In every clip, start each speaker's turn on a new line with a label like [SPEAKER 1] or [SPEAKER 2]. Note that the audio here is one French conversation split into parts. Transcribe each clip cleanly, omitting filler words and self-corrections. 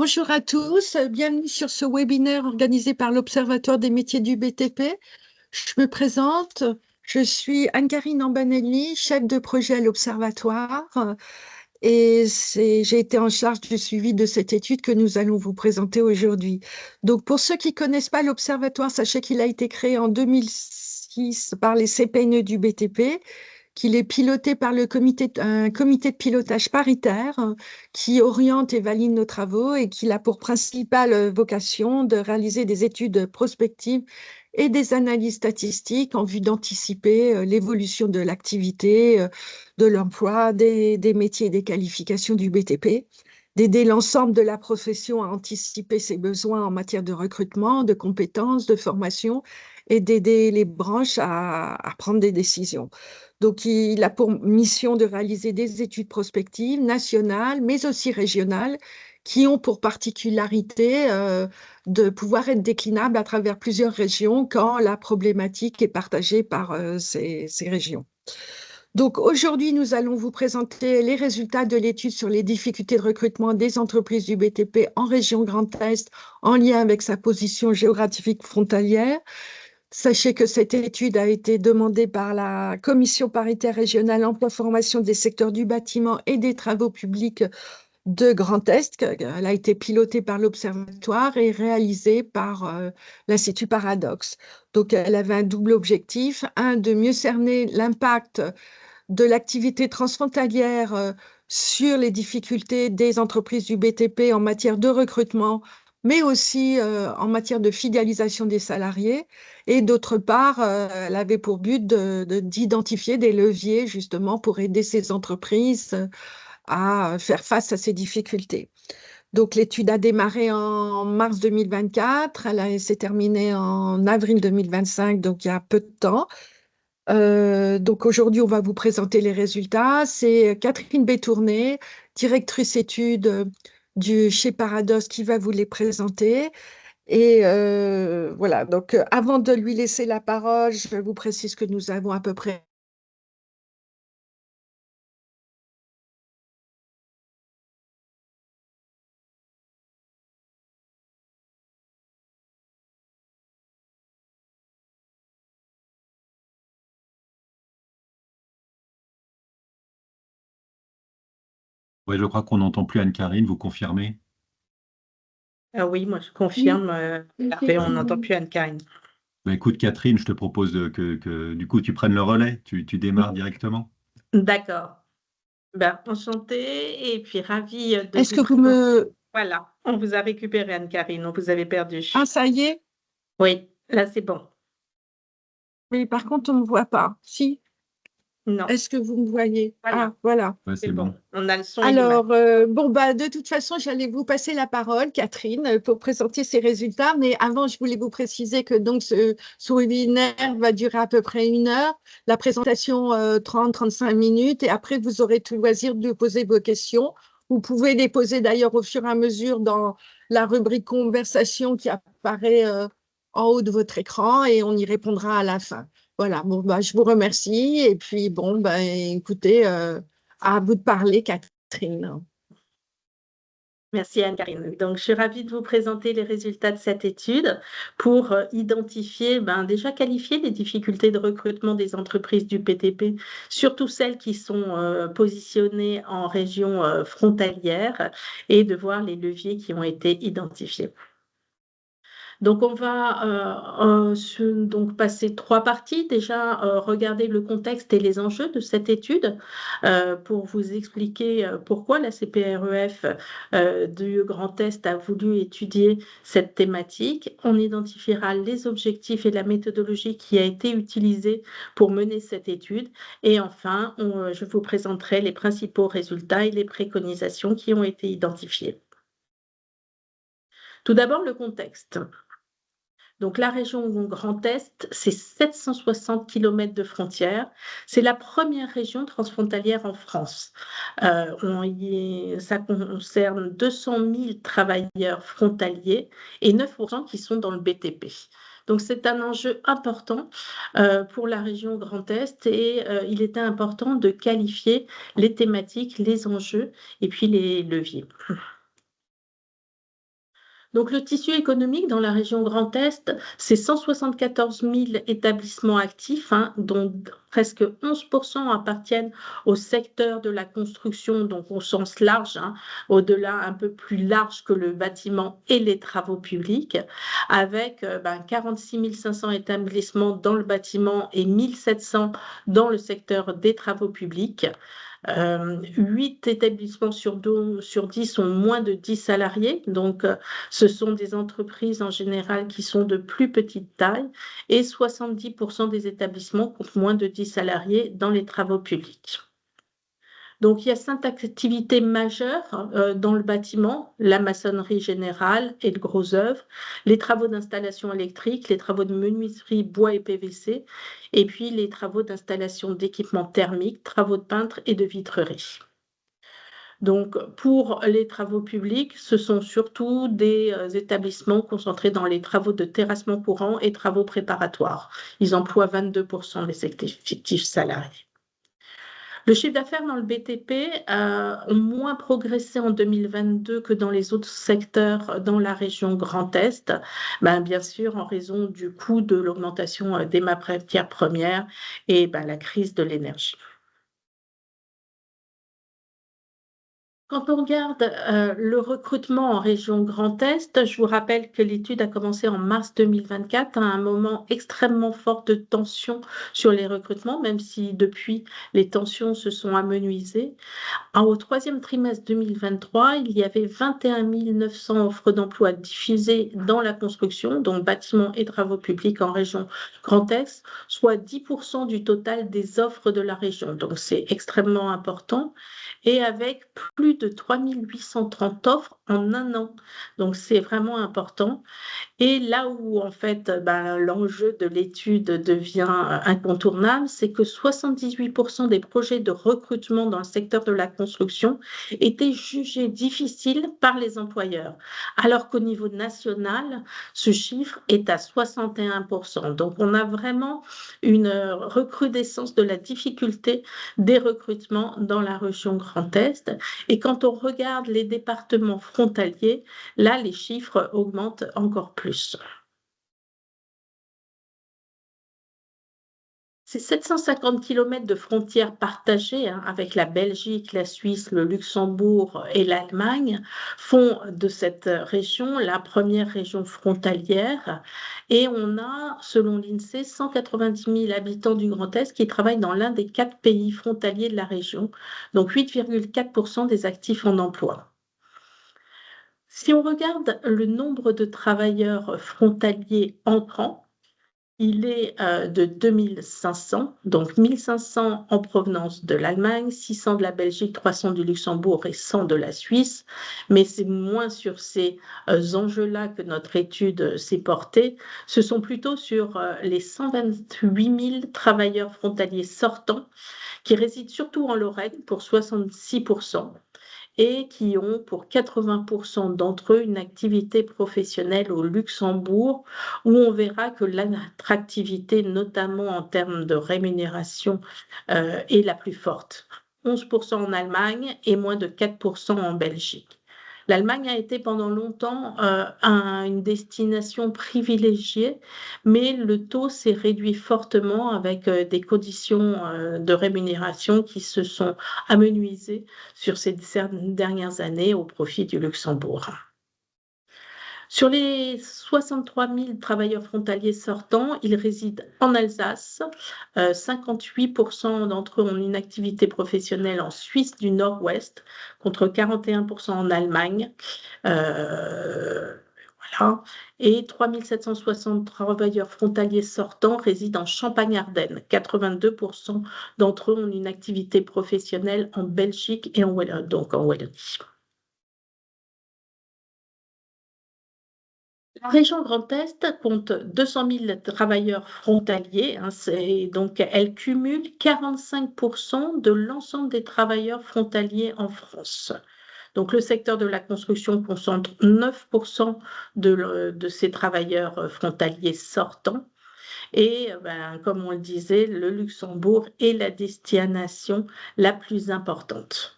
[SPEAKER 1] Bonjour à tous, bienvenue sur ce webinaire organisé par l'Observatoire des métiers du BTP. Je me présente, je suis Anne-Carine Ambanelli, chef de projet à l'Observatoire, et j'ai été en charge du suivi de cette étude que nous allons vous présenter aujourd'hui. Donc, pour ceux qui ne connaissent pas l'Observatoire, sachez qu'il a été créé en 2006 par les CPNE du BTP, qu'il est piloté par un comité de pilotage paritaire qui oriente et valide nos travaux et qu'il a pour principale vocation de réaliser des études prospectives et des analyses statistiques en vue d'anticiper l'évolution de l'activité, de l'emploi, des métiers et des qualifications du BTP, d'aider l'ensemble de la profession à anticiper ses besoins en matière de recrutement, de compétences, de formation et d'aider les branches à prendre des décisions. Donc, il a pour mission de réaliser des études prospectives nationales, mais aussi régionales, qui ont pour particularité de pouvoir être déclinables à travers plusieurs régions quand la problématique est partagée par ces régions. Donc, aujourd'hui, nous allons vous présenter les résultats de l'étude sur les difficultés de recrutement des entreprises du BTP en région Grand Est, en lien avec sa position géographique frontalière. Sachez que cette étude a été demandée par la Commission paritaire régionale emploi-formation des secteurs du bâtiment et des travaux publics de Grand Est. Elle a été pilotée par l'Observatoire et réalisée par l'Institut Paradoxe. Donc, elle avait un double objectif. Un, de mieux cerner l'impact de l'activité transfrontalière sur les difficultés des entreprises du BTP en matière de recrutement, mais aussi en matière de fidélisation des salariés. Et d'autre part, elle avait pour but d'identifier des leviers justement pour aider ces entreprises à faire face à ces difficultés. Donc, l'étude a démarré en mars 2024, elle s'est terminée en avril 2025, donc il y a peu de temps. Donc aujourd'hui, on va vous présenter les résultats. C'est Catherine Bétourné, directrice études chez Parados, qui va vous les présenter. Et voilà, donc avant de lui laisser la parole, je vous précise que nous avons à peu près...
[SPEAKER 2] Ouais, je crois qu'on n'entend plus Anne-Carine, vous confirmez?
[SPEAKER 3] Oui, moi je
[SPEAKER 1] Oui,
[SPEAKER 3] confirme, on n'entend
[SPEAKER 1] effectivement.
[SPEAKER 3] plus Anne-Carine.
[SPEAKER 2] Bah, écoute, Catherine, je te propose que du coup tu prennes le relais, tu démarres directement.
[SPEAKER 3] D'accord. Ben, enchantée et puis ravie de
[SPEAKER 1] Est-ce
[SPEAKER 3] vous
[SPEAKER 1] que vous
[SPEAKER 3] présenter.
[SPEAKER 1] me...
[SPEAKER 3] Voilà, on vous a récupéré Anne-Carine, on vous avait
[SPEAKER 1] Ah,
[SPEAKER 3] perdu.
[SPEAKER 1] ça y est?
[SPEAKER 3] Oui, là c'est bon.
[SPEAKER 1] Mais par contre, on ne me voit pas. Si,
[SPEAKER 3] Non,
[SPEAKER 1] est-ce que vous me voyez? Ah,
[SPEAKER 3] voilà,
[SPEAKER 1] voilà.
[SPEAKER 2] Ouais,
[SPEAKER 3] c'est
[SPEAKER 2] c'est
[SPEAKER 3] bon.
[SPEAKER 2] bon.
[SPEAKER 3] On a le son et l'image.
[SPEAKER 1] Alors, de toute façon, j'allais vous passer la parole, Catherine, pour présenter ces résultats. Mais avant, je voulais vous préciser que donc ce webinaire va durer à peu près 1 heure, la présentation 30-35 minutes, et après, vous aurez tout le loisir de poser vos questions. Vous pouvez les poser d'ailleurs au fur et à mesure dans la rubrique conversation qui apparaît en haut de votre écran, et on y répondra à la fin. Voilà, bon, je vous remercie. Et puis, écoutez, à vous de parler, Catherine.
[SPEAKER 3] Merci Anne-Carine. Donc, je suis ravie de vous présenter les résultats de cette étude pour identifier, déjà qualifier les difficultés de recrutement des entreprises du PTP, surtout celles qui sont positionnées en région frontalière, et de voir les leviers qui ont été identifiés. Donc on va donc passer 3 parties. Déjà, regarder le contexte et les enjeux de cette étude, pour vous expliquer, pourquoi la CPREF, du Grand Est a voulu étudier cette thématique. On identifiera les objectifs et la méthodologie qui a été utilisée pour mener cette étude et enfin, je vous présenterai les principaux résultats et les préconisations qui ont été identifiées. Tout d'abord, le contexte. Donc la région Grand Est, c'est 760 kilomètres de frontières. C'est la première région transfrontalière en France. Ça concerne 200 000 travailleurs frontaliers et 9% qui sont dans le BTP. Donc c'est un enjeu important pour la région Grand Est et il était important de qualifier les thématiques, les enjeux et puis les leviers. Donc, le tissu économique dans la région Grand Est, c'est 174 000 établissements actifs, hein, dont presque 11% appartiennent au secteur de la construction, donc au sens large, hein, au-delà, un peu plus large que le bâtiment et les travaux publics, avec 46 500 établissements dans le bâtiment et 1 700 dans le secteur des travaux publics. 8 établissements sur 10 ont moins de 10 salariés, donc ce sont des entreprises en général qui sont de plus petite taille et 70% des établissements comptent moins de 10 salariés dans les travaux publics. Donc, il y a 5 activités majeures dans le bâtiment: la maçonnerie générale et de gros œuvres, les travaux d'installation électrique, les travaux de menuiserie bois et PVC, et puis les travaux d'installation d'équipements thermiques, travaux de peintre et de vitrerie. Donc, pour les travaux publics, ce sont surtout des établissements concentrés dans les travaux de terrassement courant et travaux préparatoires. Ils emploient 22% des effectifs salariés. Le chiffre d'affaires dans le BTP a moins progressé en 2022 que dans les autres secteurs dans la région Grand Est, bien sûr en raison du coût de l'augmentation des matières premières et la crise de l'énergie. Quand on regarde le recrutement en région Grand Est, je vous rappelle que l'étude a commencé en mars 2024, à un moment extrêmement fort de tension sur les recrutements, même si depuis les tensions se sont amenuisées. Au troisième trimestre 2023, il y avait 21 900 offres d'emploi diffusées dans la construction, donc bâtiments et travaux publics en région Grand Est, soit 10% du total des offres de la région. Donc c'est extrêmement important, et avec plus de 3 830 offres en un an. Donc c'est vraiment important. Et là où, en fait, l'enjeu de l'étude devient incontournable, c'est que 78% des projets de recrutement dans le secteur de la construction étaient jugés difficiles par les employeurs, alors qu'au niveau national, ce chiffre est à 61%. Donc, on a vraiment une recrudescence de la difficulté des recrutements dans la région Grand Est. Et quand on regarde les départements frontaliers, là, les chiffres augmentent encore plus. Ces 750 km de frontières partagées avec la Belgique, la Suisse, le Luxembourg et l'Allemagne font de cette région la première région frontalière. Et on a, selon l'INSEE, 190 000 habitants du Grand Est qui travaillent dans l'un des 4 pays frontaliers de la région, donc 8,4% des actifs en emploi. Si on regarde le nombre de travailleurs frontaliers entrants, il est de 2 500, donc 1 500 en provenance de l'Allemagne, 600 de la Belgique, 300 du Luxembourg et 100 de la Suisse. Mais c'est moins sur ces enjeux-là que notre étude s'est portée. Ce sont plutôt sur les 128 000 travailleurs frontaliers sortants qui résident surtout en Lorraine pour 66%. Et qui ont pour 80% d'entre eux une activité professionnelle au Luxembourg, où on verra que l'attractivité, notamment en termes de rémunération, est la plus forte. 11% en Allemagne et moins de 4% en Belgique. L'Allemagne a été pendant longtemps une destination privilégiée, mais le taux s'est réduit fortement avec des conditions de rémunération qui se sont amenuisées sur ces dernières années au profit du Luxembourg. Sur les 63 000 travailleurs frontaliers sortants, ils résident en Alsace. 58% d'entre eux ont une activité professionnelle en Suisse du Nord-Ouest, contre 41% en Allemagne. Voilà. Et 3 760 travailleurs frontaliers sortants résident en Champagne-Ardenne. 82% d'entre eux ont une activité professionnelle en Belgique et en Wallonie. La région Grand Est compte 200 000 travailleurs frontaliers, donc elle cumule 45% de l'ensemble des travailleurs frontaliers en France. Donc le secteur de la construction concentre 9% de ces travailleurs frontaliers sortants. Et comme on le disait, le Luxembourg est la destination la plus importante.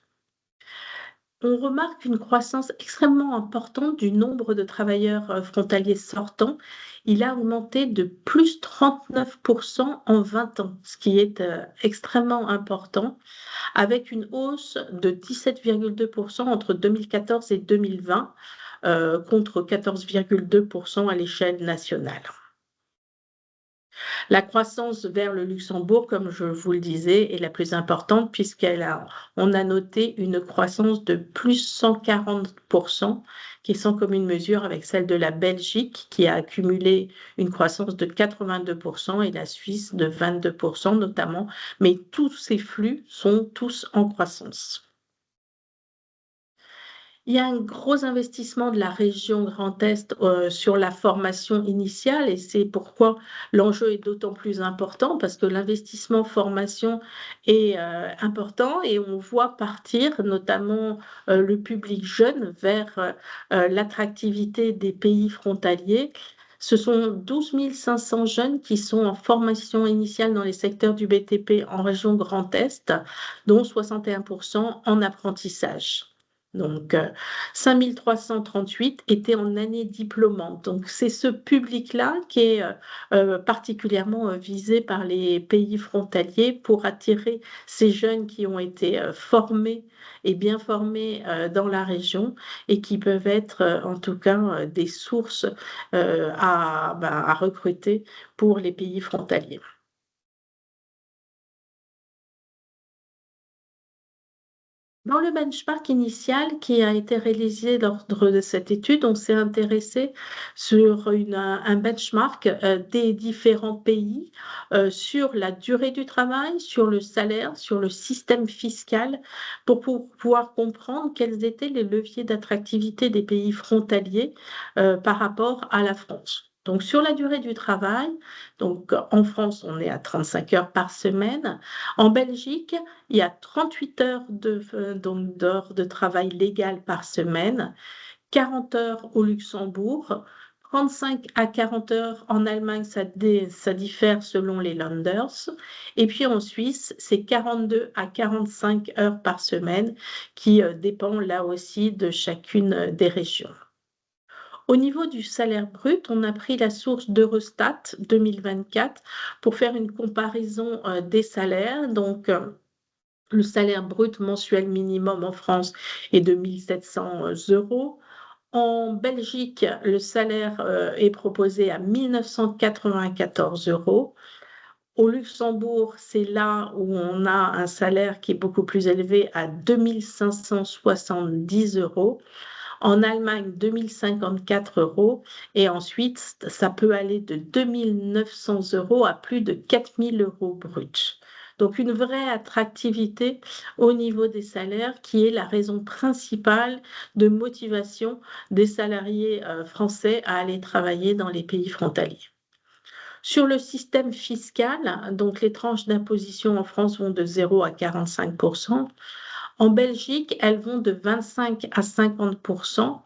[SPEAKER 3] On remarque une croissance extrêmement importante du nombre de travailleurs frontaliers sortants. Il a augmenté de plus 39% en 20 ans, ce qui est extrêmement important, avec une hausse de 17,2% entre 2014 et 2020, contre 14,2% à l'échelle nationale. La croissance vers le Luxembourg, comme je vous le disais, est la plus importante on a noté une croissance de plus 140%, qui est sans commune mesure avec celle de la Belgique, qui a accumulé une croissance de 82% et la Suisse de 22% notamment, mais tous ces flux sont tous en croissance. Il y a un gros investissement de la région Grand Est sur la formation initiale et c'est pourquoi l'enjeu est d'autant plus important parce que l'investissement formation est important et on voit partir notamment le public jeune vers l'attractivité des pays frontaliers. Ce sont 12 500 jeunes qui sont en formation initiale dans les secteurs du BTP en région Grand Est, dont 61% en apprentissage. Donc, 5 338 étaient en année diplômante. Donc, c'est ce public-là qui est particulièrement visé par les pays frontaliers pour attirer ces jeunes qui ont été formés et bien formés dans la région et qui peuvent être en tout cas des sources à recruter pour les pays frontaliers. Dans le benchmark initial qui a été réalisé lors de cette étude, on s'est intéressé sur un benchmark des différents pays sur la durée du travail, sur le salaire, sur le système fiscal, pour pouvoir comprendre quels étaient les leviers d'attractivité des pays frontaliers par rapport à la France. Donc, sur la durée du travail, donc en France, on est à 35 heures par semaine. En Belgique, il y a 38 heures d'heures de travail légal par semaine, 40 heures au Luxembourg, 35 à 40 heures en Allemagne, ça diffère selon les Länders. Et puis en Suisse, c'est 42 à 45 heures par semaine qui dépend là aussi de chacune des régions. Au niveau du salaire brut, on a pris la source d'Eurostat 2024 pour faire une comparaison des salaires. Donc, le salaire brut mensuel minimum en France est de 1 700 euros. En Belgique, le salaire est proposé à 1 994 euros. Au Luxembourg, c'est là où on a un salaire qui est beaucoup plus élevé à 2 570 euros. En Allemagne, 2 054 euros. Et ensuite, ça peut aller de 2 900 euros à plus de 4 000 euros bruts. Donc, une vraie attractivité au niveau des salaires qui est la raison principale de motivation des salariés français à aller travailler dans les pays frontaliers. Sur le système fiscal, donc les tranches d'imposition en France vont de 0 à 45%. En Belgique, elles vont de 25 à 50%.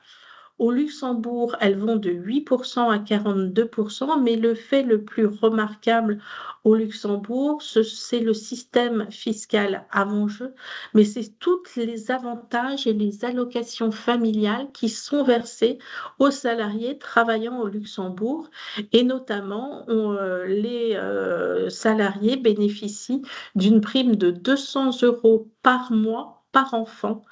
[SPEAKER 3] Au Luxembourg, elles vont de 8% à 42%, mais le fait le plus remarquable au Luxembourg, c'est le système fiscal avant jeu, mais c'est tous les avantages et les allocations familiales qui sont versés aux salariés travaillant au Luxembourg, et notamment les salariés bénéficient d'une prime de 200 euros par mois par enfant.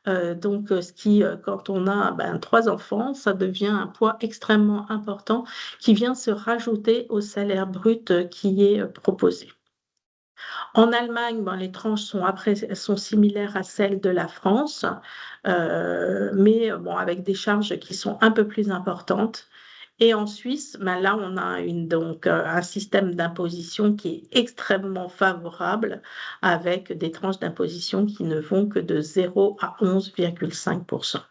[SPEAKER 3] Donc, ce qui, quand on a 3 enfants, ça devient un poids extrêmement important qui vient se rajouter au salaire brut qui est proposé. En Allemagne, les tranches sont similaires à celles de la France, mais avec des charges qui sont un peu plus importantes. Et en Suisse, là, on a un système d'imposition qui est extrêmement favorable avec des tranches d'imposition qui ne vont que de 0 à 11,5%.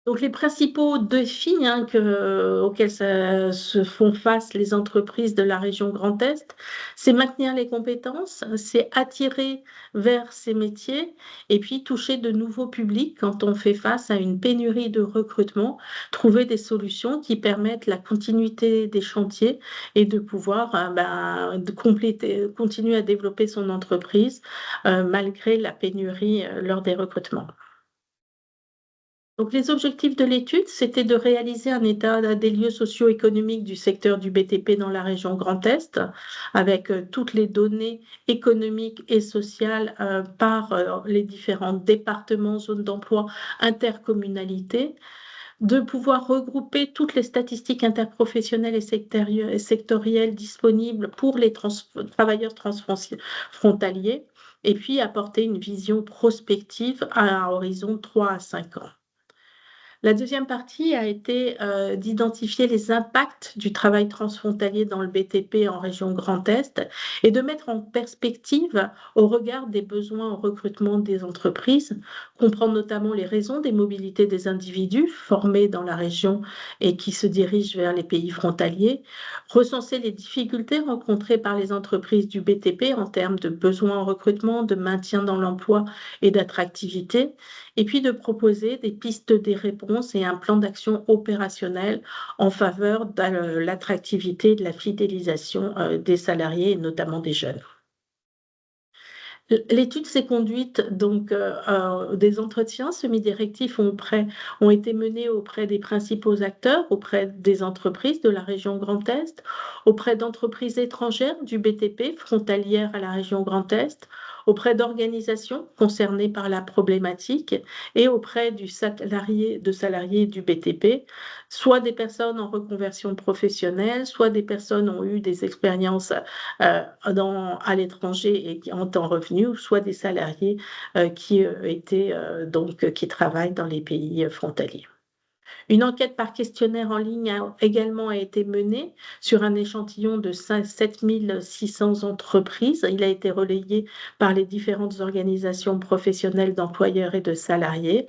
[SPEAKER 3] Donc les principaux défis auxquels se font face les entreprises de la région Grand Est, c'est maintenir les compétences, c'est attirer vers ces métiers et puis toucher de nouveaux publics quand on fait face à une pénurie de recrutement, trouver des solutions qui permettent la continuité des chantiers et de pouvoir de continuer à développer son entreprise malgré la pénurie lors des recrutements. Donc, les objectifs de l'étude, c'était de réaliser un état des lieux socio-économiques du secteur du BTP dans la région Grand Est, avec toutes les données économiques et sociales par les différents départements, zones d'emploi, intercommunalités, de pouvoir regrouper toutes les statistiques interprofessionnelles et sectorielles disponibles pour les travailleurs transfrontaliers, et puis apporter une vision prospective à un horizon de 3 à 5 ans. La deuxième partie a été d'identifier les impacts du travail transfrontalier dans le BTP en région Grand Est et de mettre en perspective, au regard des besoins en recrutement des entreprises, comprendre notamment les raisons des mobilités des individus formés dans la région et qui se dirigent vers les pays frontaliers, recenser les difficultés rencontrées par les entreprises du BTP en termes de besoins en recrutement, de maintien dans l'emploi et d'attractivité, et puis de proposer des pistes des réponses et un plan d'action opérationnel en faveur de l'attractivité et de la fidélisation des salariés et notamment des jeunes. L'étude s'est conduite donc des entretiens semi-directifs ont été menés auprès des principaux acteurs, auprès des entreprises de la région Grand Est, auprès d'entreprises étrangères du BTP frontalières à la région Grand Est, auprès d'organisations concernées par la problématique et auprès de salariés du BTP, soit des personnes en reconversion professionnelle, soit des personnes ont eu des expériences à l'étranger et qui en temps revenu, soit des salariés qui travaillent dans les pays frontaliers. Une enquête par questionnaire en ligne a également été menée sur un échantillon de 7 600 entreprises. Il a été relayé par les différentes organisations professionnelles d'employeurs et de salariés.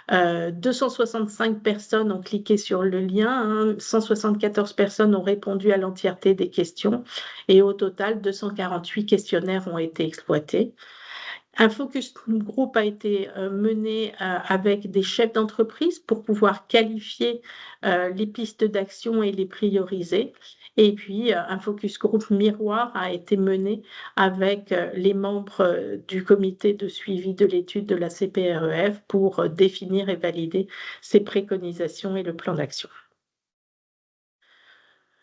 [SPEAKER 3] 265 personnes ont cliqué sur le lien, 174 personnes ont répondu à l'entièreté des questions et au total, 248 questionnaires ont été exploités. Un focus group a été mené avec des chefs d'entreprise pour pouvoir qualifier les pistes d'action et les prioriser. Et puis, un focus group miroir a été mené avec les membres du comité de suivi de l'étude de la CPREF pour définir et valider ces préconisations et le plan d'action.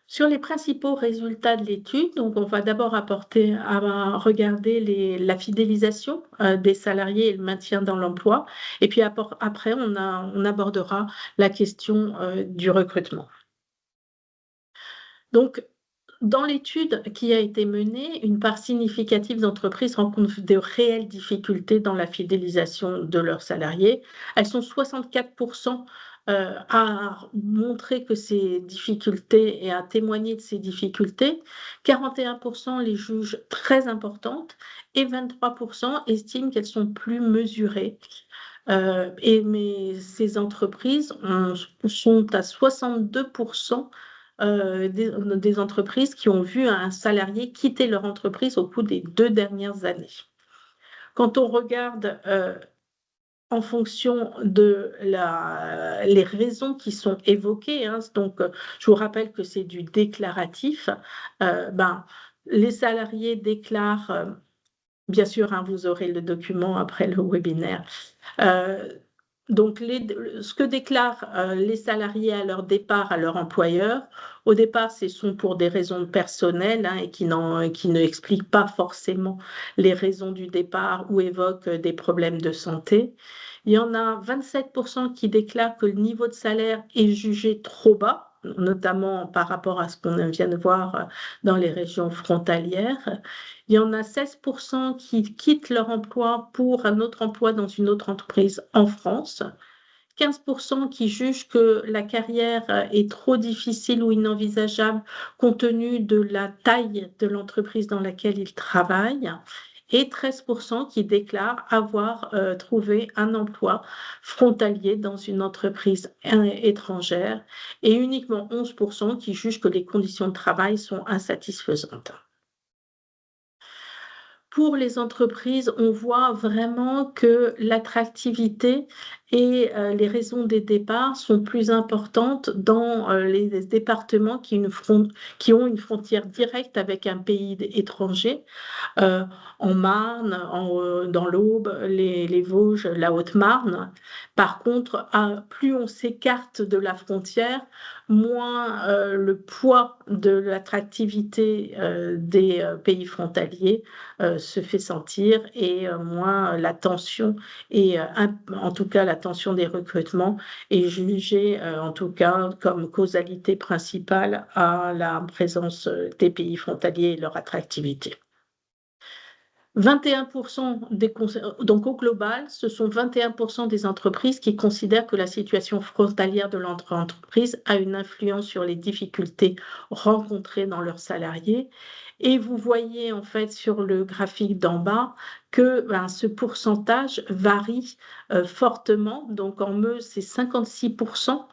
[SPEAKER 3] Sur les principaux résultats de l'étude, donc on va d'abord regarder la fidélisation des salariés et le maintien dans l'emploi. Et puis après, on abordera la question du recrutement. Donc, dans l'étude qui a été menée, une part significative d'entreprises rencontrent de réelles difficultés dans la fidélisation de leurs salariés. Elles sont 64% à montrer que ces difficultés et à témoigner de ces difficultés. 41% les jugent très importantes et 23% estiment qu'elles sont plus mesurées. Mais ces entreprises sont à 62% des entreprises qui ont vu un salarié quitter leur entreprise au cours des 2 dernières années. Quand on regarde en fonction de les raisons qui sont évoquées, donc je vous rappelle que c'est du déclaratif, les salariés déclarent, bien sûr, vous aurez le document après le webinaire, donc, ce que déclarent les salariés à leur départ à leur employeur, au départ, ce sont pour des raisons personnelles et qui ne expliquent pas forcément les raisons du départ ou évoquent des problèmes de santé. Il y en a 27% qui déclarent que le niveau de salaire est jugé trop bas, notamment par rapport à ce qu'on vient de voir dans les régions frontalières. Il y en a 16% qui quittent leur emploi pour un autre emploi dans une autre entreprise en France. 15% qui jugent que la carrière est trop difficile ou inenvisageable compte tenu de la taille de l'entreprise dans laquelle ils travaillent. et 13% qui déclarent avoir trouvé un emploi frontalier dans une entreprise étrangère et uniquement 11% qui jugent que les conditions de travail sont insatisfaisantes. Pour les entreprises, on voit vraiment que l'attractivité et les raisons des départs sont plus importantes dans les départements qui ont une frontière directe avec un pays étranger, euh, en Marne, dans l'Aube, les Vosges, la Haute-Marne. Par contre, plus on s'écarte de la frontière, moins le poids de l'attractivité des pays frontaliers se fait sentir et moins la tension et en tout cas la tension des recrutements est jugée en tout cas comme causalité principale à la présence des pays frontaliers et leur attractivité. 21% donc au global, ce sont 21% des entreprises qui considèrent que la situation frontalière de l'entreprise a une influence sur les difficultés rencontrées dans leurs salariés. Et vous voyez en fait sur le graphique d'en bas que ce pourcentage varie fortement. Donc en Meuse, c'est 56%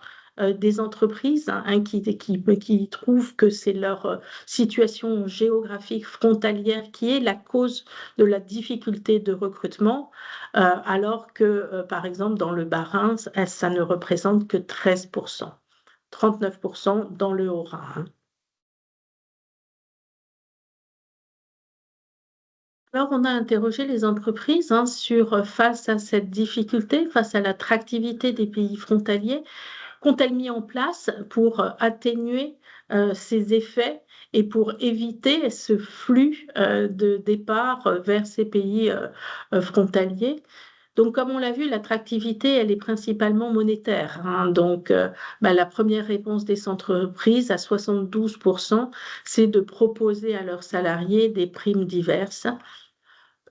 [SPEAKER 3] des entreprises qui trouvent que c'est leur situation géographique frontalière qui est la cause de la difficulté de recrutement, alors que, par exemple, dans le Bas-Rhin, ça ne représente que 13%, 39% dans le Haut-Rhin. Alors, on a interrogé les entreprises face à cette difficulté, face à l'attractivité des pays frontaliers, qu'ont-elles mis en place pour atténuer ces effets et pour éviter ce flux de départ vers ces pays frontaliers? Donc, comme on l'a vu, l'attractivité, elle est principalement monétaire. Donc, la première réponse des entreprises, à 72%, c'est de proposer à leurs salariés des primes diverses.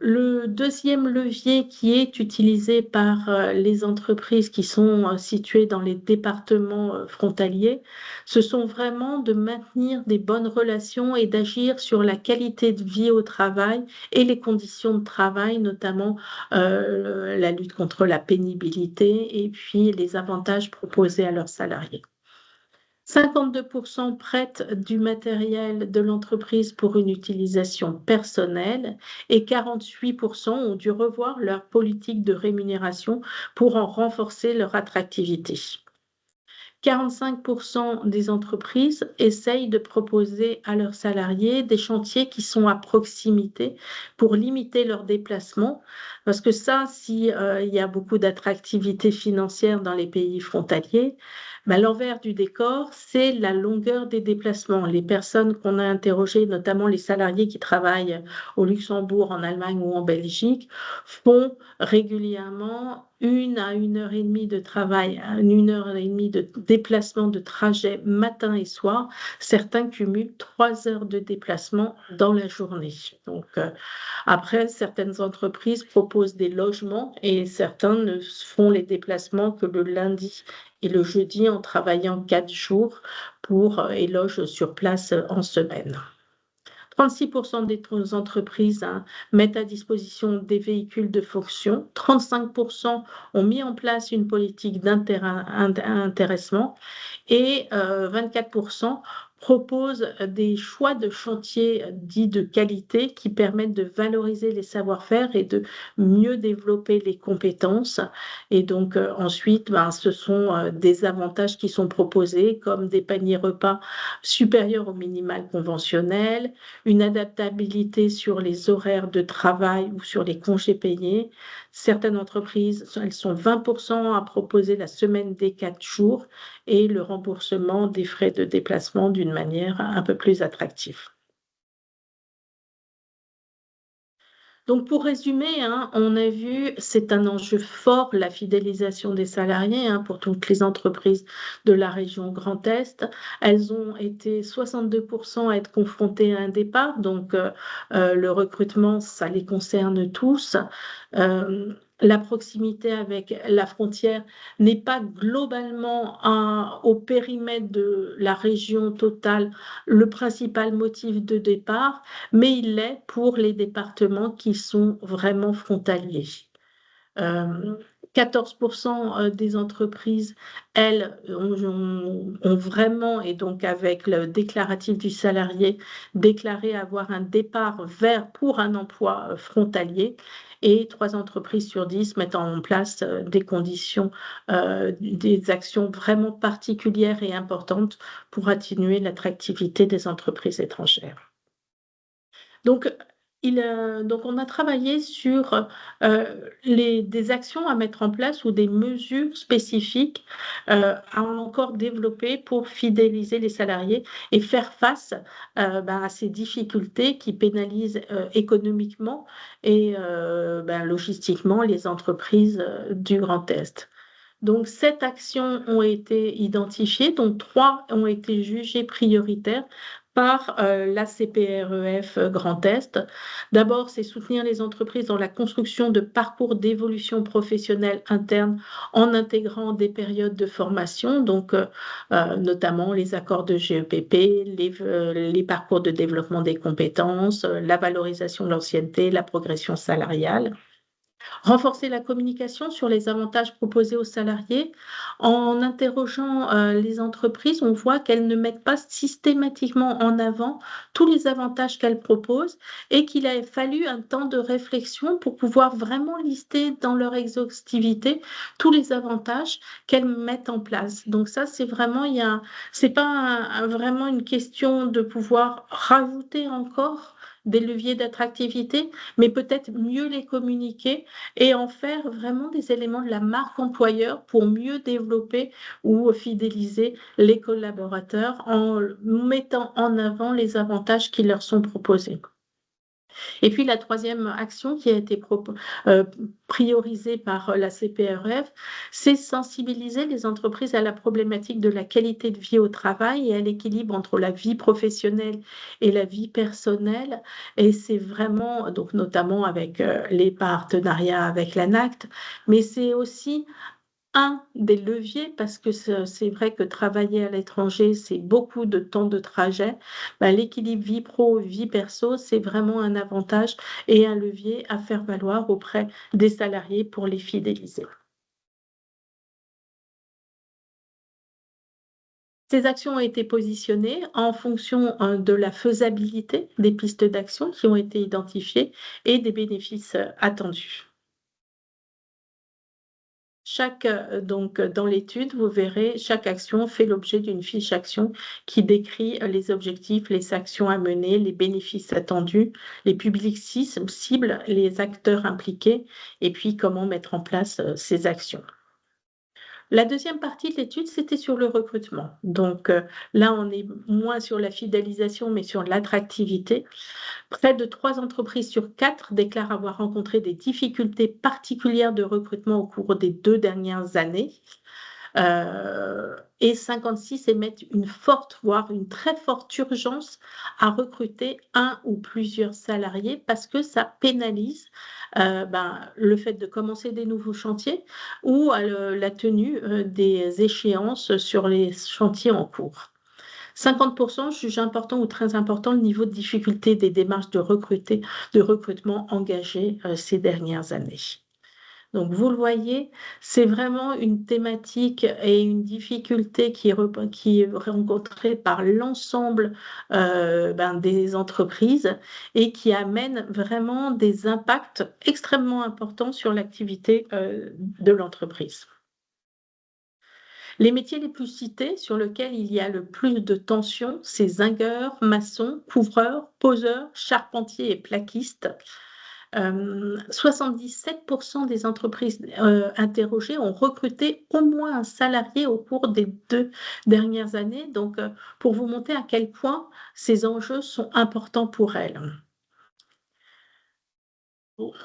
[SPEAKER 3] Le deuxième levier qui est utilisé par les entreprises qui sont situées dans les départements frontaliers, ce sont vraiment de maintenir des bonnes relations et d'agir sur la qualité de vie au travail et les conditions de travail, notamment la lutte contre la pénibilité et puis les avantages proposés à leurs salariés. 52% prêtent du matériel de l'entreprise pour une utilisation personnelle et 48% ont dû revoir leur politique de rémunération pour en renforcer leur attractivité. 45% des entreprises essayent de proposer à leurs salariés des chantiers qui sont à proximité pour limiter leurs déplacements. Parce que ça, s'il y a beaucoup d'attractivité financière dans les pays frontaliers, l'envers du décor, c'est la longueur des déplacements. Les personnes qu'on a interrogées, notamment les salariés qui travaillent au Luxembourg, en Allemagne ou en Belgique, font régulièrement 1 à 1h30 de travail, 1h30 de déplacement de trajet matin et soir. Certains cumulent 3 heures de déplacement dans la journée. Donc, après, certaines entreprises proposent des logements et certains ne font les déplacements que le lundi et le jeudi en travaillant 4 jours et logent sur place en semaine. 36% des entreprises mettent à disposition des véhicules de fonction. 35% ont mis en place une politique d'intéressement et 24% proposent des choix de chantier dits de qualité qui permettent de valoriser les savoir-faire et de mieux développer les compétences. Et donc ensuite, ce sont des avantages qui sont proposés comme des paniers repas supérieurs au minimal conventionnel, une adaptabilité sur les horaires de travail ou sur les congés payés. Certaines entreprises, elles sont 20% à proposer la semaine des 4 jours et le remboursement des frais de déplacement d'une manière un peu plus attractive. Donc, pour résumer, on a vu, c'est un enjeu fort, la fidélisation des salariés pour toutes les entreprises de la région Grand Est. Elles ont été 62% à être confrontées à un départ, donc le recrutement, ça les concerne tous. la proximité avec la frontière n'est pas globalement au périmètre de la région totale le principal motif de départ, mais il l'est pour les départements qui sont vraiment frontaliers. 14% des entreprises, elles, ont vraiment, et donc avec le déclaratif du salarié, déclaré avoir un départ pour un emploi frontalier. Et 3 entreprises sur 10 mettent en place des conditions, des actions vraiment particulières et importantes pour atténuer l'attractivité des entreprises étrangères. Donc, on a travaillé sur des actions à mettre en place ou des mesures spécifiques à encore développer pour fidéliser les salariés et faire face à ces difficultés qui pénalisent économiquement et logistiquement les entreprises du Grand Est. Donc, 7 actions ont été identifiées, dont 3 ont été jugées prioritaires par la CPREF Grand Est. D'abord, c'est soutenir les entreprises dans la construction de parcours d'évolution professionnelle interne en intégrant des périodes de formation, donc notamment les accords de GEPP, les parcours de développement des compétences, la valorisation de l'ancienneté, la progression salariale. Renforcer la communication sur les avantages proposés aux salariés. En interrogeant les entreprises, on voit qu'elles ne mettent pas systématiquement en avant tous les avantages qu'elles proposent et qu'il a fallu un temps de réflexion pour pouvoir vraiment lister dans leur exhaustivité tous les avantages qu'elles mettent en place. Donc ça, c'est vraiment, c'est pas vraiment une question de pouvoir rajouter encore des leviers d'attractivité, mais peut-être mieux les communiquer et en faire vraiment des éléments de la marque employeur pour mieux développer ou fidéliser les collaborateurs en mettant en avant les avantages qui leur sont proposés. Et puis la troisième action qui a été priorisée par la CPRF, c'est sensibiliser les entreprises à la problématique de la qualité de vie au travail et à l'équilibre entre la vie professionnelle et la vie personnelle. Et c'est vraiment, donc notamment avec les partenariats avec l'ANACT, mais c'est aussi un des leviers, parce que c'est vrai que travailler à l'étranger, c'est beaucoup de temps de trajet. L'équilibre vie pro, vie perso, c'est vraiment un avantage et un levier à faire valoir auprès des salariés pour les fidéliser. Ces actions ont été positionnées en fonction de la faisabilité des pistes d'action qui ont été identifiées et des bénéfices attendus. Donc, dans l'étude, vous verrez, chaque action fait l'objet d'une fiche action qui décrit les objectifs, les actions à mener, les bénéfices attendus, les publics cibles, les acteurs impliqués, et puis comment mettre en place ces actions. La deuxième partie de l'étude, c'était sur le recrutement. Donc là, on est moins sur la fidélisation, mais sur l'attractivité. Près de 3 entreprises sur 4 déclarent avoir rencontré des difficultés particulières de recrutement au cours des 2 dernières années. Et 56 émettent une forte, voire une très forte urgence à recruter un ou plusieurs salariés parce que ça pénalise le fait de commencer des nouveaux chantiers ou la tenue des échéances sur les chantiers en cours. 50% jugent important ou très important le niveau de difficulté des démarches de recrutement engagées ces dernières années. Donc, vous le voyez, c'est vraiment une thématique et une difficulté qui est rencontrée par l'ensemble des entreprises et qui amène vraiment des impacts extrêmement importants sur l'activité de l'entreprise. Les métiers les plus cités sur lesquels il y a le plus de tension, c'est zingueurs, maçons, couvreurs, poseurs, charpentiers et plaquistes. 77% des entreprises interrogées ont recruté au moins un salarié au cours des 2 dernières années. Donc, pour vous montrer à quel point ces enjeux sont importants pour elles.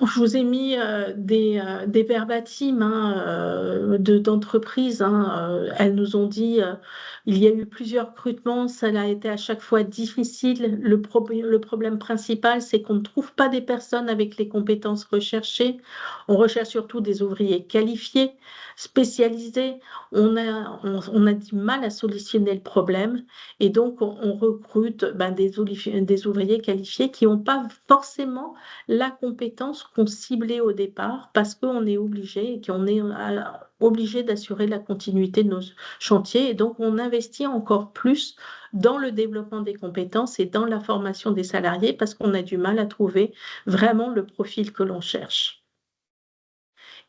[SPEAKER 3] Je vous ai mis des verbatim d'entreprises. Elles nous ont dit il y a eu plusieurs recrutements, ça a été à chaque fois difficile. Le problème principal, c'est qu'on ne trouve pas des personnes avec les compétences recherchées. On recherche surtout des ouvriers qualifiés, spécialisés. On a du mal à solutionner le problème et donc on recrute des ouvriers qualifiés qui n'ont pas forcément la compétence qu'on ciblait au départ parce qu'on est obligé et qu'on est obligé d'assurer la continuité de nos chantiers. Et donc, on investit encore plus dans le développement des compétences et dans la formation des salariés parce qu'on a du mal à trouver vraiment le profil que l'on cherche.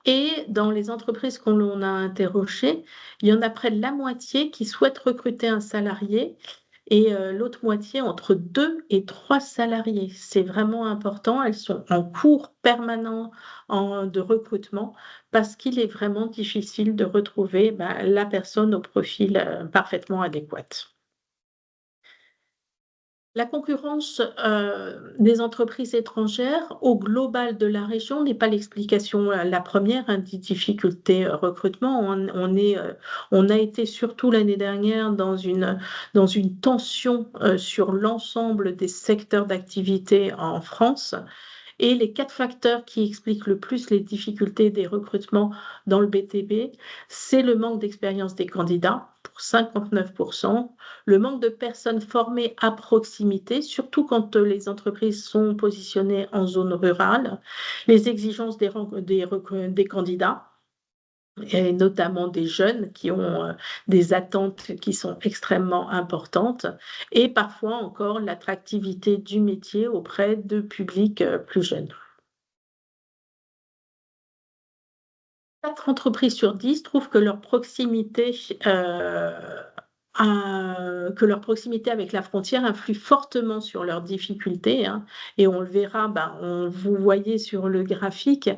[SPEAKER 3] Et dans les entreprises qu'on a interrogées, il y en a près de la moitié qui souhaitent recruter un salarié et l'autre moitié entre 2 et 3 salariés. C'est vraiment important. Elles sont en cours permanent de recrutement parce qu'il est vraiment difficile de retrouver la personne au profil parfaitement adéquat. La concurrence des entreprises étrangères au global de la région n'est pas l'explication la première des difficultés recrutement. On a été surtout l'année dernière dans une tension sur l'ensemble des secteurs d'activité en France. Et les 4 facteurs qui expliquent le plus les difficultés des recrutements dans le BTP, c'est le manque d'expérience des candidats, pour 59%, le manque de personnes formées à proximité, surtout quand les entreprises sont positionnées en zone rurale, les exigences des candidats, et notamment des jeunes qui ont des attentes qui sont extrêmement importantes, et parfois encore l'attractivité du métier auprès de publics plus jeunes. 4 entreprises sur 10 trouvent que leur proximité avec la frontière influe fortement sur leurs difficultés, et on le verra, vous voyez sur le graphique,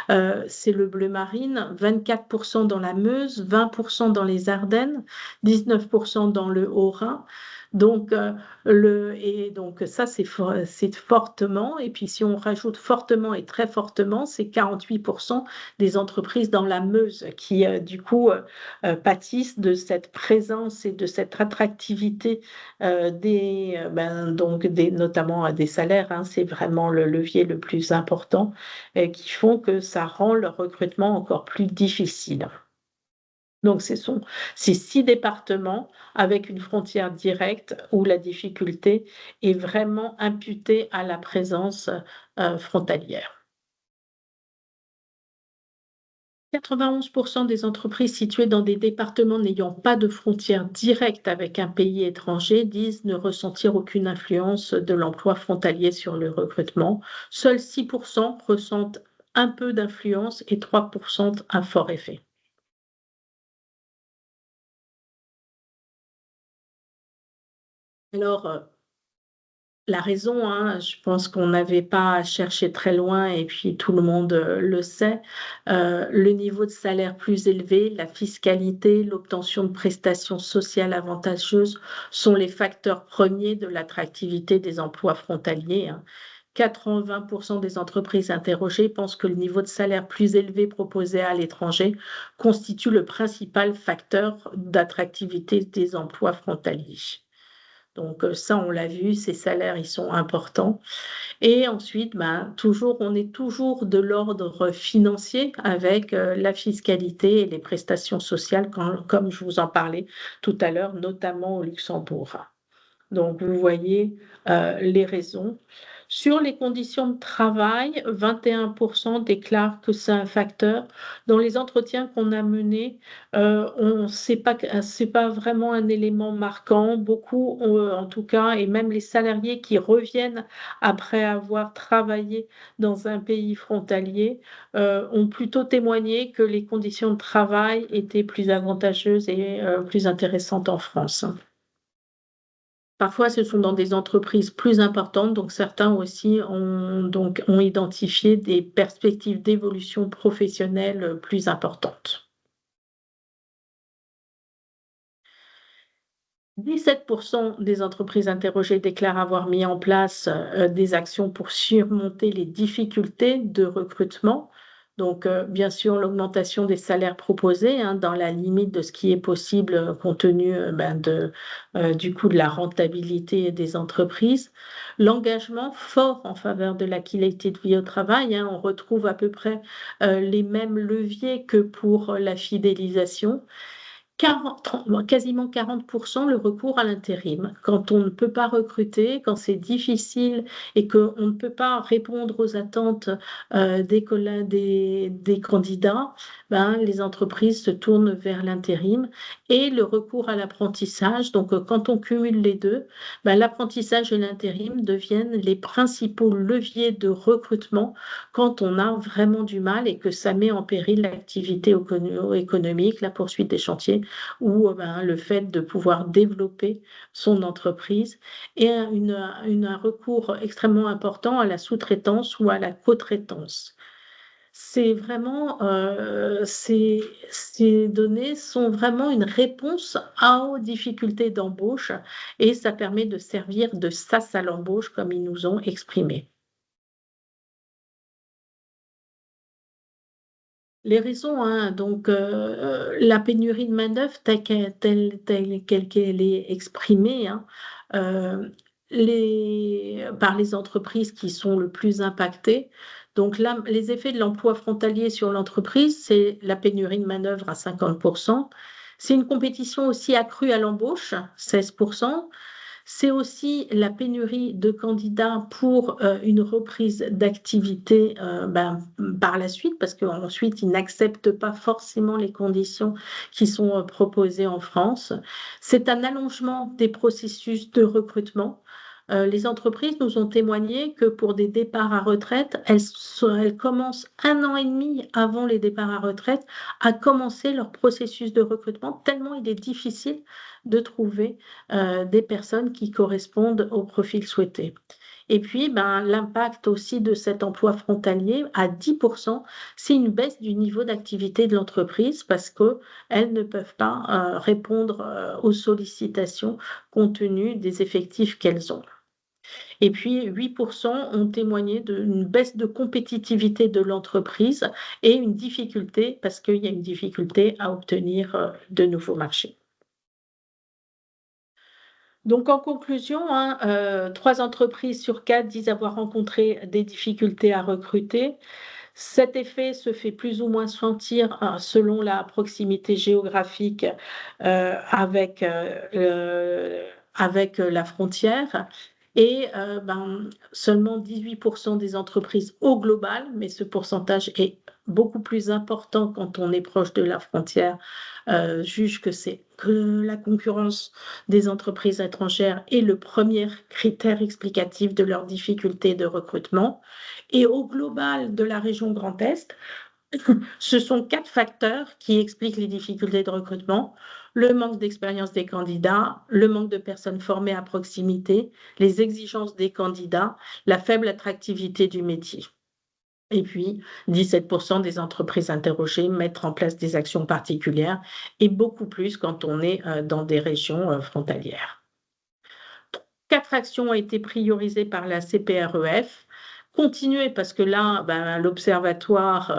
[SPEAKER 3] c'est le bleu marine, 24% dans la Meuse, 20% dans les Ardennes, 19% dans le Haut-Rhin. Donc, ça, c'est fortement. Et puis, si on rajoute fortement et très fortement, c'est 48% des entreprises dans la Meuse qui, du coup, pâtissent de cette présence et de cette attractivité notamment des salaires. C'est vraiment le levier le plus important qui font que ça rend le recrutement encore plus difficile. Donc, ce sont ces 6 départements avec une frontière directe où la difficulté est vraiment imputée à la présence frontalière. 91% des entreprises situées dans des départements n'ayant pas de frontière directe avec un pays étranger disent ne ressentir aucune influence de l'emploi frontalier sur le recrutement. Seuls 6% ressentent un peu d'influence et 3% un fort effet. Alors, la raison, je pense qu'on n'avait pas à chercher très loin et puis tout le monde le sait. Le niveau de salaire plus élevé, la fiscalité, l'obtention de prestations sociales avantageuses sont les facteurs premiers de l'attractivité des emplois frontaliers. 80% des entreprises interrogées pensent que le niveau de salaire plus élevé proposé à l'étranger constitue le principal facteur d'attractivité des emplois frontaliers. Donc ça, on l'a vu, ces salaires, ils sont importants. Et ensuite, on est toujours de l'ordre financier avec la fiscalité et les prestations sociales, comme je vous en parlais tout à l'heure, notamment au Luxembourg. Donc, vous voyez les raisons. Sur les conditions de travail, 21% déclarent que c'est un facteur. Dans les entretiens qu'on a menés, c'est pas vraiment un élément marquant. Beaucoup, en tout cas, et même les salariés qui reviennent après avoir travaillé dans un pays frontalier, ont plutôt témoigné que les conditions de travail étaient plus avantageuses et plus intéressantes en France. Parfois, ce sont dans des entreprises plus importantes, donc certains aussi ont identifié des perspectives d'évolution professionnelle plus importantes. 17% des entreprises interrogées déclarent avoir mis en place des actions pour surmonter les difficultés de recrutement. Donc, bien sûr, l'augmentation des salaires proposés hein, dans la limite de ce qui est possible compte tenu du coût de la rentabilité des entreprises. L'engagement fort en faveur de la qualité de vie au travail, hein, on retrouve à peu près les mêmes leviers que pour la fidélisation. Quasiment 40% le recours à l'intérim. Quand on ne peut pas recruter, quand c'est difficile et qu'on ne peut pas répondre aux attentes des candidats, ben, les entreprises se tournent vers l'intérim et le recours à l'apprentissage. Donc, quand on cumule les deux, ben, l'apprentissage et l'intérim deviennent les principaux leviers de recrutement quand on a vraiment du mal et que ça met en péril l'activité économique, la poursuite des chantiers ou le fait de pouvoir développer son entreprise et un recours extrêmement important à la sous-traitance ou à la co-traitance. C'est vraiment, ces données sont vraiment une réponse aux difficultés d'embauche et ça permet de servir de sas à l'embauche comme ils nous ont exprimé. Les raisons, hein, donc la pénurie de main-d'œuvre telle qu'elle est exprimée, hein, heu, par les entreprises qui sont le plus impactées. Donc là, les effets de l'emploi frontalier sur l'entreprise, c'est la pénurie de main-d'œuvre à 50%. C'est une compétition aussi accrue à l'embauche, 16%. C'est aussi la pénurie de candidats pour une reprise d'activité par la suite, parce qu'ensuite, ils n'acceptent pas forcément les conditions qui sont proposées en France. C'est un allongement des processus de recrutement. Les entreprises nous ont témoigné que pour des départs à retraite, elles commencent 1 an et demi avant les départs à retraite à commencer leur processus de recrutement, tellement il est difficile de trouver des personnes qui correspondent au profil souhaité. Et puis, l'impact aussi de cet emploi frontalier à 10%, c'est une baisse du niveau d'activité de l'entreprise parce qu'elles ne peuvent pas répondre aux sollicitations compte tenu des effectifs qu'elles ont. Et puis 8% ont témoigné d'une baisse de compétitivité de l'entreprise et une difficulté, parce qu'il y a une difficulté à obtenir de nouveaux marchés. Donc en conclusion, hein, 3 entreprises sur 4 disent avoir rencontré des difficultés à recruter. Cet effet se fait plus ou moins sentir, selon la proximité géographique, avec la frontière et seulement 18% des entreprises au global, mais ce pourcentage est beaucoup plus important quand on est proche de la frontière, jugent que la concurrence des entreprises étrangères est le premier critère explicatif de leurs difficultés de recrutement. Et au global de la région Grand Est, ce sont 4 facteurs qui expliquent les difficultés de recrutement: le manque d'expérience des candidats, le manque de personnes formées à proximité, les exigences des candidats, la faible attractivité du métier. Et puis 17% des entreprises interrogées mettent en place des actions particulières et beaucoup plus quand on est, dans des régions, frontalières. 4 actions ont été priorisées par la CPREF. Continuer parce que là, l'observatoire,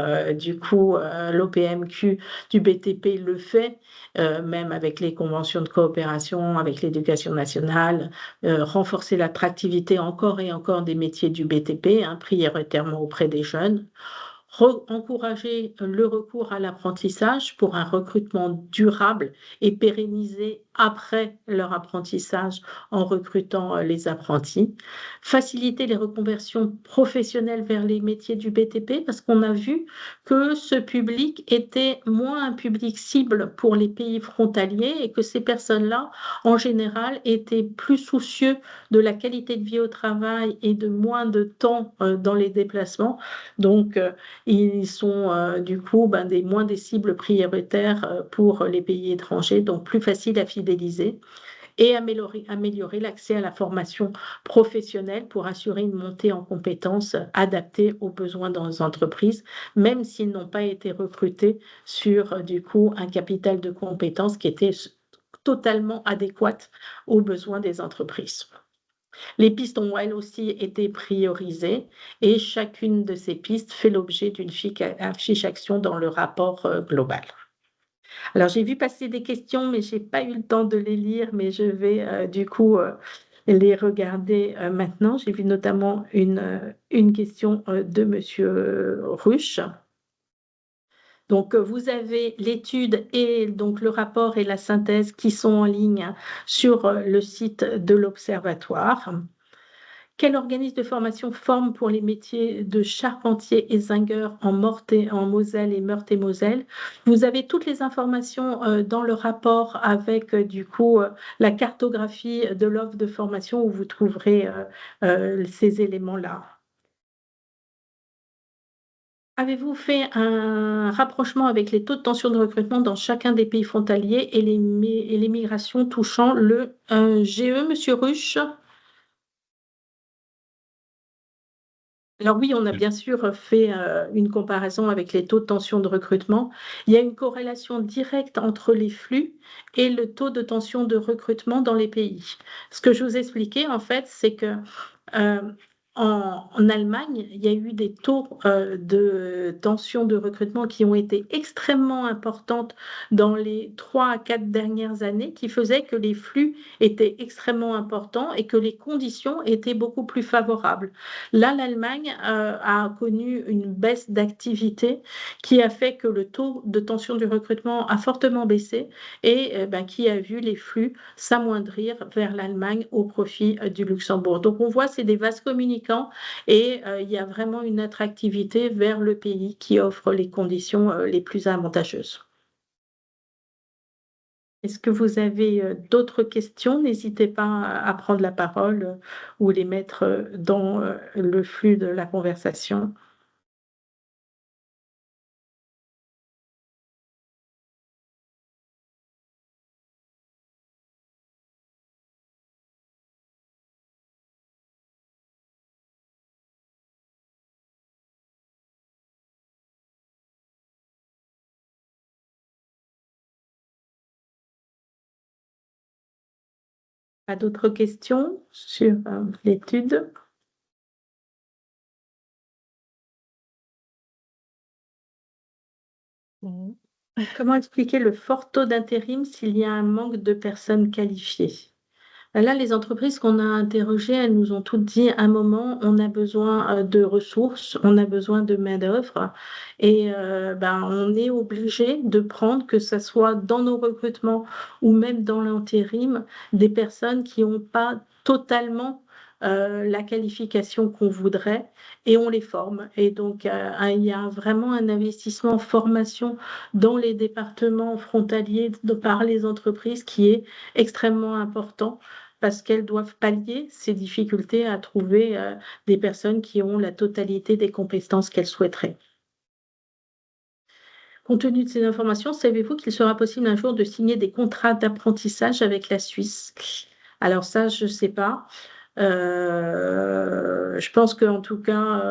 [SPEAKER 3] l'OPMQ du BTP le fait, même avec les conventions de coopération, avec l'éducation nationale, renforcer l'attractivité encore et encore des métiers du BTP, hein, prioritairement auprès des jeunes. Encourager le recours à l'apprentissage pour un recrutement durable et pérennisé après leur apprentissage en recrutant les apprentis. Faciliter les reconversions professionnelles vers les métiers du BTP parce qu'on a vu que ce public était moins un public cible pour les pays frontaliers et que ces personnes-là, en général, étaient plus soucieux de la qualité de vie au travail et de moins de temps dans les déplacements. Donc, ils sont moins des cibles prioritaires pour les pays étrangers, donc plus facile à fidéliser et améliorer l'accès à la formation professionnelle pour assurer une montée en compétences adaptée aux besoins dans les entreprises, même s'ils n'ont pas été recrutés sur un capital de compétences qui était totalement adéquate aux besoins des entreprises. Les pistes ont elles aussi été priorisées et chacune de ces pistes fait l'objet d'une fiche action dans le rapport global. Alors j'ai vu passer des questions, mais j'ai pas eu le temps de les lire, mais je vais du coup les regarder maintenant. J'ai vu notamment une question de Monsieur Ruche. Donc, vous avez l'étude et donc le rapport et la synthèse qui sont en ligne sur le site de l'Observatoire. Quel organisme de formation forme pour les métiers de charpentier et zingueur en Moselle et Meurthe-et-Moselle? Vous avez toutes les informations dans le rapport avec du coup la cartographie de l'offre de formation où vous trouverez ces éléments-là. Avez-vous fait un rapprochement avec les taux de tension de recrutement dans chacun des pays frontaliers et les migrations touchant le GE, Monsieur Ruche? Alors oui, on a bien sûr fait une comparaison avec les taux de tension de recrutement. Il y a une corrélation directe entre les flux et le taux de tension de recrutement dans les pays. Ce que je vous expliquais, en fait, c'est que euh, en Allemagne, il y a eu des taux de tension de recrutement qui ont été extrêmement importantes dans les 3 à 4 dernières années, qui faisaient que les flux étaient extrêmement importants et que les conditions étaient beaucoup plus favorables. Là, l'Allemagne a connu une baisse d'activité qui a fait que le taux de tension du recrutement a fortement baissé et qui a vu les flux s'amoindrir vers l'Allemagne au profit du Luxembourg. Donc on voit, c'est des vases communicants et il y a vraiment une attractivité vers le pays qui offre les conditions les plus avantageuses. Est-ce que vous avez d'autres questions? N'hésitez pas à prendre la parole ou les mettre dans le flux de la conversation. Pas d'autres questions sur l'étude? Comment expliquer le fort taux d'intérim s'il y a un manque de personnes qualifiées? Là, les entreprises qu'on a interrogées, elles nous ont toutes dit à un moment, on a besoin de ressources, on a besoin de main-d'œuvre et on est obligé de prendre, que ce soit dans nos recrutements ou même dans l'intérim, des personnes qui n'ont pas totalement la qualification qu'on voudrait et on les forme. Et donc, il y a vraiment un investissement en formation dans les départements frontaliers par les entreprises qui est extrêmement important parce qu'elles doivent pallier ces difficultés à trouver des personnes qui ont la totalité des compétences qu'elles souhaiteraient. Compte tenu de ces informations, savez-vous qu'il sera possible un jour de signer des contrats d'apprentissage avec la Suisse? Alors ça, je ne sais pas. Je pense qu'en tout cas,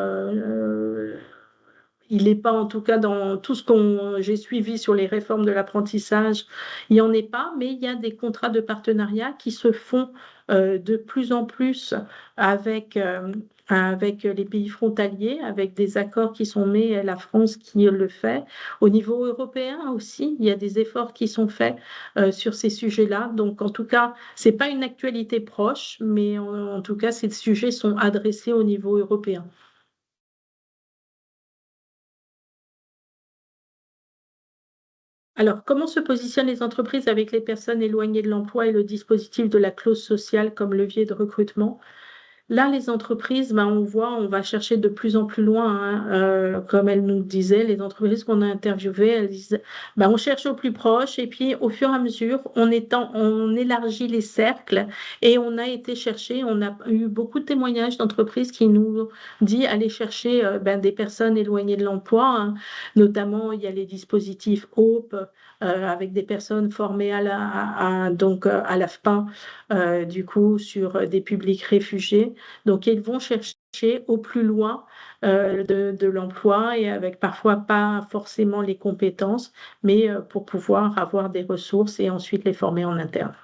[SPEAKER 3] il n'est pas, en tout cas, dans tout ce que j'ai suivi sur les réformes de l'apprentissage, il n'y en est pas, mais il y a des contrats de partenariat qui se font de plus en plus avec les pays frontaliers, avec des accords qui sont faits, la France qui le fait. Au niveau européen aussi, il y a des efforts qui sont faits sur ces sujets-là. Donc, en tout cas, ce n'est pas une actualité proche, mais en tout cas, ces sujets sont adressés au niveau européen. Alors, comment se positionnent les entreprises avec les personnes éloignées de l'emploi et le dispositif de la clause sociale comme levier de recrutement? Là, les entreprises, on voit, on va chercher de plus en plus loin, hein, comme elles nous disaient, les entreprises qu'on a interviewées, elles disent, on cherche au plus proche et puis au fur et à mesure, on élargit les cercles et on a été chercher, on a eu beaucoup de témoignages d'entreprises qui nous disent aller chercher des personnes éloignées de l'emploi, hein. Notamment, il y a les dispositifs HOPE avec des personnes formées à l'AFPA, du coup, sur des publics réfugiés. Donc, ils vont chercher au plus loin de l'emploi et avec parfois pas forcément les compétences, mais pour pouvoir avoir des ressources et ensuite les former en interne.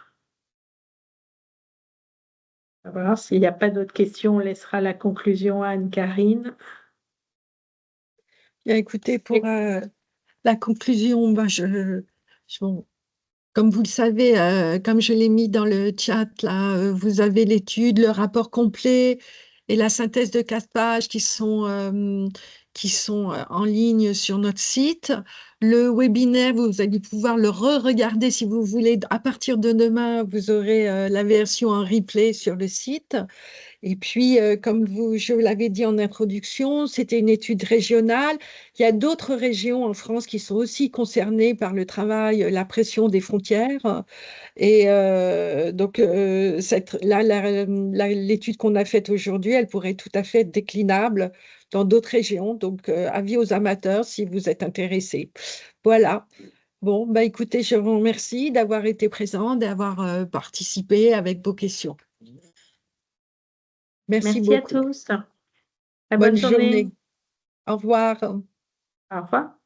[SPEAKER 3] Voilà, s'il n'y a pas d'autres questions, on laissera la conclusion à Anne-Carine.
[SPEAKER 1] Bien, écoutez, pour la conclusion, ben, bon, comme vous le savez, comme je l'ai mis dans le chat, là, vous avez l'étude, le rapport complet et la synthèse de 4 pages qui sont en ligne sur notre site. Le webinaire, vous allez pouvoir le re-regarder si vous voulez. À partir de demain, vous aurez la version en replay sur le site. Et puis, comme je l'avais dit en introduction, c'était une étude régionale. Il y a d'autres régions en France qui sont aussi concernées par le travail, la pression des frontières. Et donc, l'étude qu'on a faite aujourd'hui, elle pourrait tout à fait être déclinable dans d'autres régions. Donc, avis aux amateurs si vous êtes intéressés. Voilà. Bon, bah, écoutez, je vous remercie d'avoir été présent, d'avoir participé avec vos questions. Merci
[SPEAKER 3] Merci à
[SPEAKER 1] beaucoup.
[SPEAKER 3] tous. Très
[SPEAKER 1] Bonne
[SPEAKER 3] bonne journée.
[SPEAKER 1] journée. Au revoir.
[SPEAKER 3] Au revoir.